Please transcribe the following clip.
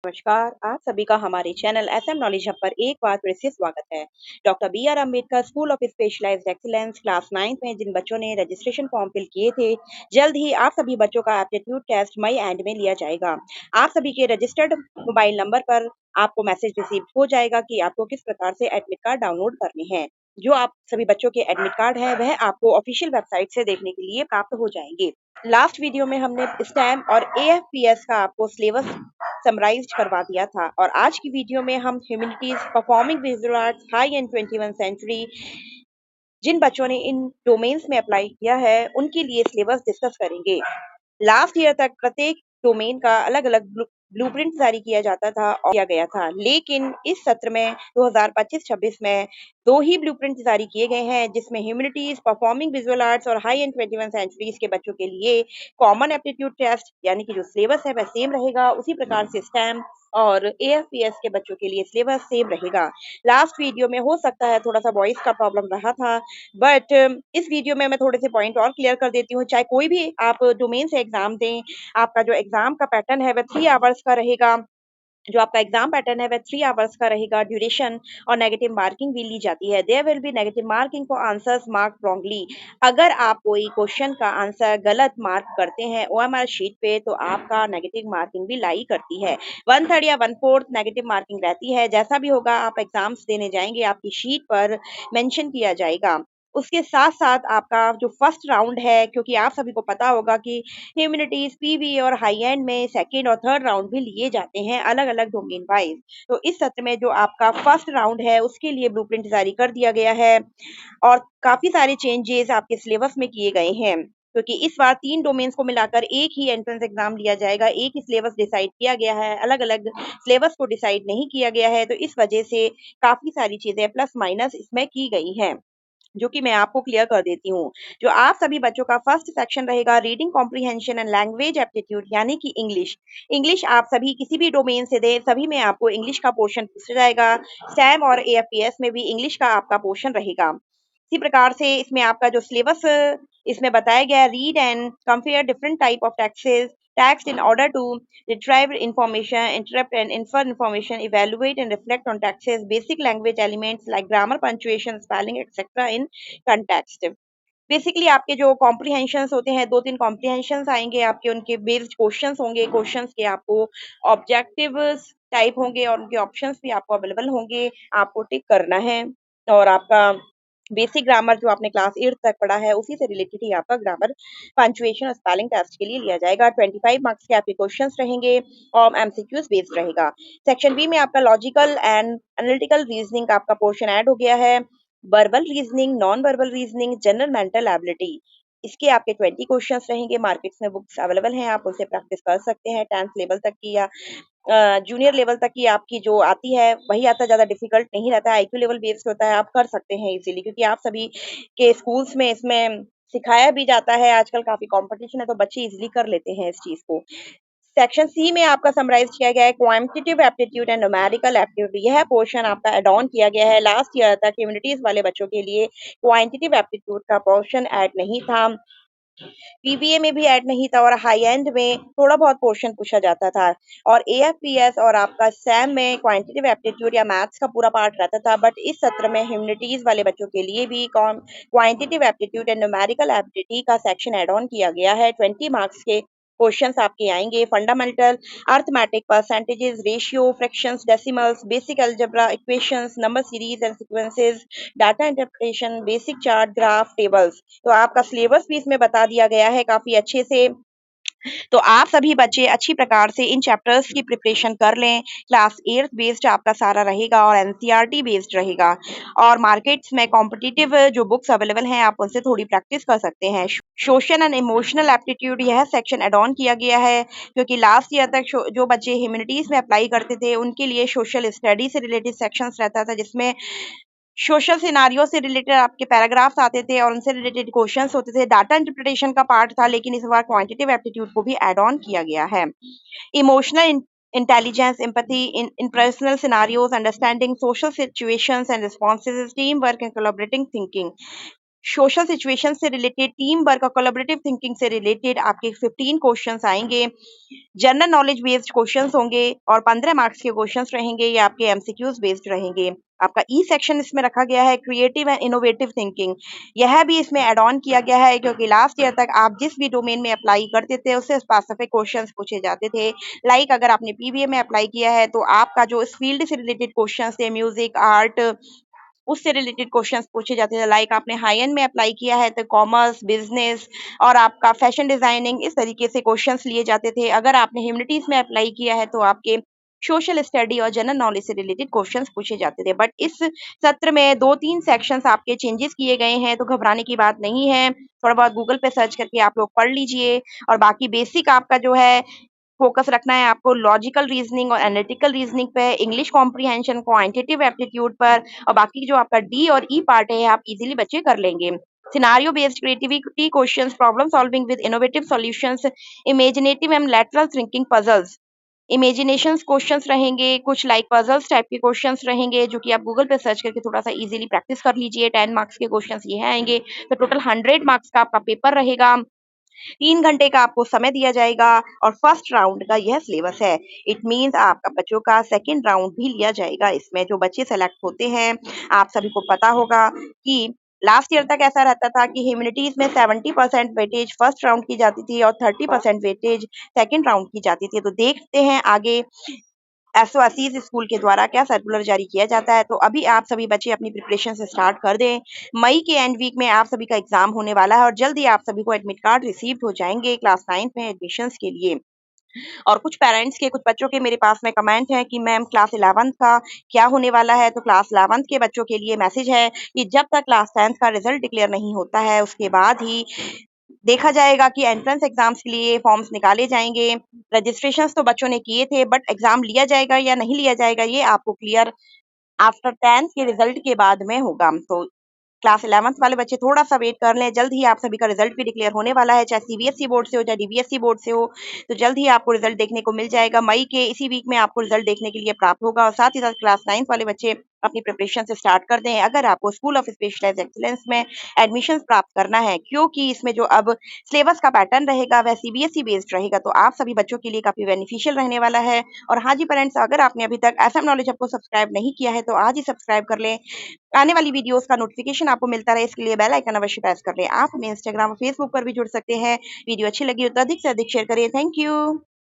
नमस्कार, आप सभी का हमारे चैनल एसएम नॉलेज हब पर एक बार फिर से स्वागत है। Doctor B R Ambedkar school of specialised excellence class 9th में जिन बच्चों ने रजिस्ट्रेशन फॉर्म फिल किए थे, जल्द ही आप सभी बच्चों का एप्टीट्यूड टेस्ट मई एंड में लिया जाएगा। आप सभी के रजिस्टर्ड मोबाइल नंबर पर आपको मैसेज रिसीव हो जाएगा कि आपको किस प्रकार से एडमिट कार्ड डाउनलोड करने हैं। जो आप सभी बच्चों के एडमिट कार्ड है वह आपको ऑफिशियल वेबसाइट से देखने के लिए प्राप्त हो जाएंगे। लास्ट वीडियो में हमने स्टैम और एएफपीएस का आपको सिलेबस समराइज्ड करवा दिया था और आज की वीडियो में हम humanities, performing visual arts, high end 21 century जिन बच्चों ने इन डोमेन्स में अप्लाई किया है उनके लिए सिलेबस डिस्कस करेंगे। लास्ट ईयर तक प्रत्येक डोमेन का अलग-अलग ब्लूप्रिंट जारी किया जाता था और किया गया था, लेकिन इस सत्र में 2025-26 में 2 ही ब्लूप्रिंट जारी किए गए हैं, जिसमें ह्यूमैनिटीज, परफॉर्मिंग विजुअल आर्ट्स और हाई एंड 21 सेंचुरीज के बच्चों के लिए कॉमन एप्टीट्यूड टेस्ट यानी कि जो सिलेबस है वह सेम रहेगा। उसी प्रकार से स्टैम और एएफपीएस के बच्चों के लिए सिलेबस सेम रहेगा। लास्ट वीडियो में हो सकता है थोड़ा सा वॉइस का प्रॉब्लम रहा था, बट इस वीडियो में मैं थोड़े से पॉइंट और क्लियर कर देती हूँ। चाहे कोई भी आप डोमेन से एग्जाम दें, आपका जो एग्जाम का पैटर्न है वह 3 आवर्स का रहेगा। जो आपका एग्जाम पैटर्न है वह 3 आवर्स का रहेगा। ड्यूरेशन और नेगेटिव मार्किंग भी ली जाती है। There will be negative marking for answers marked wrongly. अगर आप कोई क्वेश्चन का आंसर गलत मार्क करते हैं ओएमआर शीट पे तो आपका नेगेटिव मार्किंग भी लाई करती है। 1/3 या 1/4 नेगेटिव मार्किंग रहती है। जैसा भी होगा आप एग्जाम्स देने जाएंगे आपकी शीट पर मेंशन किया जाएगा। उसके साथ साथ आपका जो फर्स्ट राउंड है, क्योंकि आप सभी को पता होगा कि ह्यूमैनिटीज, पीवी और हाई एंड में सेकंड और थर्ड राउंड भी लिए जाते हैं अलग-अलग डोमेन वाइज। तो इस सत्र में जो आपका फर्स्ट राउंड है उसके लिए ब्लूप्रिंट जारी कर दिया गया है और काफी सारे चेंजेस आपके सिलेबस में किए गए हैं, क्योंकि इस बार 3 डोमेन्स को मिलाकर एक ही एंट्रेंस एग्जाम लिया जाएगा। एक ही सिलेबस डिसाइड किया गया है, अलग-अलग सिलेबस को डिसाइड नहीं किया गया है। तो इस वजह से काफी सारी चीजें प्लस माइनस इसमें की गई हैं, जो कि मैं आपको क्लियर कर देती हूँ। जो आप सभी बच्चों का फर्स्ट सेक्शन रहेगा reading comprehension and language aptitude यानी कि इंग्लिश। इंग्लिश आप सभी किसी भी डोमेन से दें, सभी में आपको इंग्लिश का पोर्शन पूछा जाएगा। स्टैम और एएफपीएस में भी इंग्लिश का आपका पोर्शन रहेगा। इसी प्रकार से इसमें आपका जो सिलेबस इसमें बताया गया है, read and compare different type of taxes taxed in order to retrieve information, interpret and infer information, evaluate and reflect on taxes, basic language elements like grammar, punctuation, spelling, etc. in context. Basically आपके जो comprehensions होते हैं, 2-3 comprehensions आएंगे आपके, उनके based questions होंगे। Questions के आपको ऑब्जेक्टिव टाइप होंगे और उनके ऑप्शंस भी आपको अवेलेबल होंगे, आपको टिक करना है। और आपका बेसिक ग्रामर जो आपने क्लास 8 तक पढ़ा है उसी से रिलेटेड ही आपका ग्रामर, पंक्चुएशन और स्पेलिंग टेस्ट के लिए लिया जाएगा। 25 मार्क्स के आपके क्वेश्चंस रहेंगे और एमसीक्यूज बेस्ड रहेगा। सेक्शन बी में आपका लॉजिकल एंड एनालिटिकल रीजनिंग का आपका पोर्शन ऐड हो गया है। Verbal reasoning, non verbal reasoning, general mental ability, इसके आपके 20 क्वेश्चंस रहेंगे। मार्केट्स में बुक्स अवेलेबल हैं, आप उनसे प्रैक्टिस कर सकते हैं। 10th लेवल तक की या जूनियर लेवल तक की आपकी जो आती है वही आता, ज़्यादा डिफिकल्ट नहीं रहता है। आईक्यू लेवल बेस्ड होता है, आप कर सकते हैं इजीली, क्योंकि आप सभी के स्कूल्स में इसमें सिखाया भी जाता है। आजकल काफी कंपटीशन है तो बच्चे इजीली कर लेते हैं इस चीज को। सेक्शन सी में आपका समराइज किया गया है quantitative aptitude and numerical aptitude. यह पोर्शन आपका एड ऑन किया गया है। लास्ट ईयर तक ह्यूमैनिटीज वाले बच्चों के लिए क्वांटिटेटिव एप्टीट्यूड का पोर्शन ऐड नहीं था, पीवीए में भी ऐड नहीं था और हाई एंड में थोड़ा बहुत पोर्शन पूछा जाता था। और एएफपीएस और आपका सैम में क्वांटिटेटिव एप्टीट्यूड या मैथ्स का पूरा पार्ट रहता था, बट इस सत्र में ह्यूमैनिटीज वाले बच्चों के लिए भी quantitative aptitude and numerical ability का सेक्शन ऐड ऑन किया गया है। 20 मार्क्स के क्वेश्चंस आपके आएंगे। Fundamental arithmetic, percentages, ratio, fractions, decimals, basic algebra, equations, number series and sequences, data interpretation, basic chart, graph, tables. तो आपका सिलेबस भी इसमें बता दिया गया है काफी अच्छे से। तो आप सभी बच्चे अच्छी प्रकार से इन चैप्टर्स की प्रिपरेशन कर लें। क्लास 8 बेस्ड आपका सारा रहेगा और एनसीईआरटी बेस्ड रहेगा। और मार्केट्स में कॉम्पिटिटिव जो बुक्स अवेलेबल हैं आप उनसे थोड़ी प्रैक्टिस कर सकते हैं। सोशल एंड इमोशनल एप्टीट्यूड, यह सेक्शन एड ऑन किया गया है, क्योंकि लास्ट ईयर तक जो बच्चे ह्यूमैनिटीज में अप्लाई करते थे उनके लिए सोशल स्टडी से रिलेटेड सेक्शंस रहता था, जिसमें सोशल सिनारियो से रिलेटेड आपके पैराग्राफ्स आते थे और उनसे रिलेटेड क्वेश्चंस होते थे। डाटा इंटरप्रिटेशन का पार्ट था, लेकिन इस बार क्वांटिटेटिव एप्टीट्यूड को भी ऐड ऑन किया गया है। Emotional intelligence, empathy in personal scenarios, understanding social situations and responses, teamwork and collaborating thinking, social situation से रिलेटेड, टीम वर्क और कोलैबोरेटिव थिंकिंग से रिलेटेड आपके 15 क्वेश्चंस आएँगे। जनरल नॉलेज बेस्ड क्वेश्चंस होंगे और 15 मार्क्स के क्वेश्चंस रहेंगे, ये आपके एमसीक्यूज बेस्ड रहेंगे। आपका ई सेक्शन इसमें रखा गया है क्रिएटिव एंड इनोवेटिव थिंकिंग। यह भी इसमें ऐड ऑन किया गया है क्योंकि लास्ट ईयर तक आप जिस भी डोमेन में अप्लाई करते थे उससे स्पेसिफिक क्वेश्चंस पूछे जाते थे। लाइक अगर आपने पीबीए में अप्लाई किया है तो आपका जो इस फील्ड से रिलेटेड क्वेश्चंस थे, म्यूजिक, आर्ट, उससे रिलेटेड क्वेश्चंस पूछे जाते थे। लाइक आपने हाई एंड में अप्लाई किया है तो कॉमर्स, बिजनेस और आपका फैशन डिजाइनिंग, इस तरीके से क्वेश्चंस लिए जाते थे। अगर आपने ह्यूमैनिटीज में अप्लाई किया है तो आपके सोशल स्टडी और जनरल नॉलेज से रिलेटेड क्वेश्चंस पूछे जाते थे। बट इस सत्र में 2-3 सेक्शंस आपके चेंजेस किए गए हैं, तो घबराने की बात नहीं है। थोड़ा बहुत गूगल पे सर्च करके आप लोग पढ़ लीजिए और बाकी बेसिक आपका जो है फोकस रखना है आपको लॉजिकल रीजनिंग और एनालिटिकल रीजनिंग पे, इंग्लिश कॉम्प्रिहेंशन, क्वांटिटेटिव एप्टीट्यूड पर, और बाकी जो आपका डी और ई पार्ट है आप इजीली बच्चे कर लेंगे। Scenario based creativity questions, problem solving with innovative solutions, imaginative and lateral thinking, puzzles, imaginations questions रहेंगे, कुछ लाइक पजल्स टाइप के क्वेश्चंस रहेंगे जो कि आप गूगल पे सर्च करके थोड़ा सा इजीली प्रैक्टिस कर लीजिए। 10 मार्क्स के क्वेश्चंस ये आएंगे, तो टोटल 100 मार्क्स का आपका पेपर रहेगा। 3 घंटे का आपको समय दिया जाएगा और फर्स्ट राउंड का यह सिलेबस है। इट मीन्स आपका बच्चों का सेकंड राउंड भी लिया जाएगा। इसमें जो बच्चे सेलेक्ट होते हैं, आप सभी को पता होगा कि लास्ट ईयर तक ऐसा रहता था कि ह्यूमैनिटीज में 70% वेटेज फर्स्ट राउंड की जाती थी और 30% वेटेज सेकंड राउंड की जाती थी। तो देखते हैं आगे एसओएससी स्कूल के द्वारा क्या सर्कुलर जारी किया जाता है। तो अभी आप सभी बच्चे अपनी प्रिपरेशन से स्टार्ट कर दें। मई के एंड वीक में आप सभी का एग्जाम होने वाला है और जल्द ही आप सभी को एडमिट कार्ड रिसीव हो जाएंगे क्लास 9 में एडमिशन्स के लिए। और कुछ पेरेंट्स के, कुछ बच्चों के मेरे पास में कमेंट है कि मैम क्लास 11th का क्या होने वाला है। तो क्लास 11th के बच्चों के लिए मैसेज है कि जब तक क्लास 10th का रिजल्ट डिक्लेयर नहीं होता है उसके बाद ही देखा जाएगा कि एंट्रेंस एग्जाम्स के लिए फॉर्म्स निकाले जाएंगे। रजिस्ट्रेशंस तो बच्चों ने किए थे, बट एग्जाम लिया जाएगा या नहीं लिया जाएगा ये आपको क्लियर आफ्टर 10th के रिजल्ट के बाद में होगा। तो क्लास 11th वाले बच्चे थोड़ा-सा वेट कर लें, जल्द ही आप सभी का रिजल्ट भी डिक्लेयर होने वाला है, चाहे सीबीएसई बोर्ड से हो, चाहे डीबीएसई बोर्ड से हो, तो जल्द ही आपको रिजल्ट देखने को मिल जाएगा। मई के इसी वीक में आपको रिजल्ट देखने के लिए प्राप्त होगा और साथ ही साथ क्लास 9th वाले बच्चे अपनी प्रिपरेशन से स्टार्ट कर दें। अगर आपको स्कूल ऑफ स्पेशलाइज्ड एक्सीलेंस में एडमिशन प्राप्त करना है, क्योंकि इसमें जो अब सिलेबस का पैटर्न रहेगा वह सीबीएसई बेस्ड रहेगा, तो आप सभी बच्चों के लिए काफ़ी बेनिफिशियल रहने वाला है। और हाँ जी पेरेंट्स, अगर आपने अभी तक एसएम नॉलेज हब को सब्सक्राइब नहीं किया है, तो आज ही सब्सक्राइब कर लें। आने वाली वीडियोस का नोटिफिकेशन आपको मिलता रहे, इसके लिए बेल आइकन अवश्य प्रेस कर लें। आप हमें इंस्टाग्राम और फेसबुक पर भी जुड़ सकते हैं। वीडियो अच्छी लगी हो तो अधिक से अधिक शेयर करिए। Thank you.